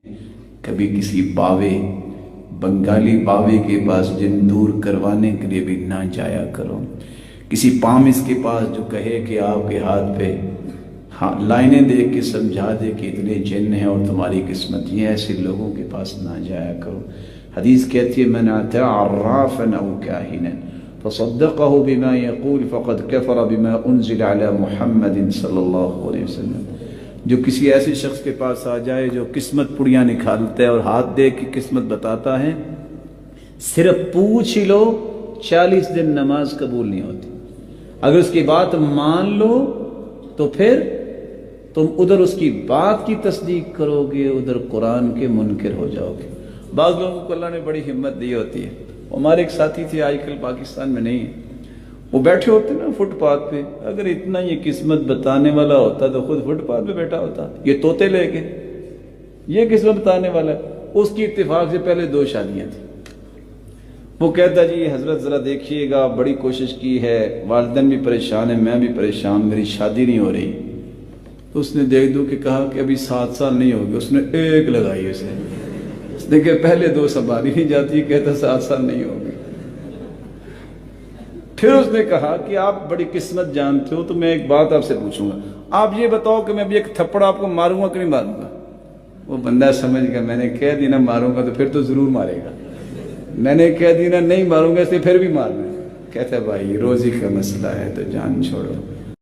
کبھی کسی باوے بنگالی باوے کے پاس جن دور کروانے کے لیے بھی نہ جایا کرو، کسی پامس کے پاس جو کہے کہ آپ کے ہاتھ پہ لائنیں دیکھ کے سمجھا دے کہ اتنے جن ہیں اور تمہاری قسمت یہ، ایسے لوگوں کے پاس نہ جایا کرو۔ حدیث کہتی ہے من اتی عرافا او کاہنا فصدقہ بما یقول فقد کفر بما انزل علی محمد صلی اللہ علیہ وسلم۔ جو کسی ایسے شخص کے پاس آ جائے جو قسمت پڑیاں نکالتا ہے اور ہاتھ دے کے قسمت بتاتا ہے، صرف پوچھ ہی لو 40 دن نماز قبول نہیں ہوتی۔ اگر اس کی بات مان لو تو پھر تم ادھر اس کی بات کی تصدیق کرو گے، ادھر قرآن کے منکر ہو جاؤ گے۔ بعض لوگوں کو اللہ نے بڑی ہمت دی ہوتی ہے۔ ہمارے ایک ساتھی تھے، آج کل پاکستان میں نہیں ہے، وہ بیٹھے ہوتے نا فٹ پاتھ پہ، اگر اتنا یہ قسمت بتانے والا ہوتا تو خود فٹ پاتھ پہ بیٹھا ہوتا، یہ طوطے لے کے یہ قسمت بتانے والا ہے۔ اس کی اتفاق سے پہلے 2 شادیاں تھیں۔ وہ کہتا جی حضرت ذرا دیکھیے گا، بڑی کوشش کی ہے، والدین بھی پریشان ہیں، میں بھی پریشان، میری شادی نہیں ہو رہی۔ تو اس نے دیکھ دو کہ کہا کہ ابھی 7 سال نہیں ہوگے، اس نے 1 لگائی اسے، اس نے کہ پہلے 2 سنبھالی نہیں جاتی، کہتا 7 سال نہیں ہوگے۔ پھر اس نے کہا کہ آپ بڑی قسمت جانتے ہو تو میں ایک بات آپ سے پوچھوں گا، آپ یہ بتاؤ کہ میں ابھی ایک تھپڑ آپ کو ماروں گا کہ نہیں ماروں گا؟ وہ بندہ سمجھ گیا میں نے کہہ دی نا ماروں گا تو پھر تو ضرور مارے گا، میں نے کہہ دی نا نہیں ماروں گا اس لیے پھر بھی مارنا ہے۔ کہتا ہے بھائی روزی کا مسئلہ ہے تو جان چھوڑو۔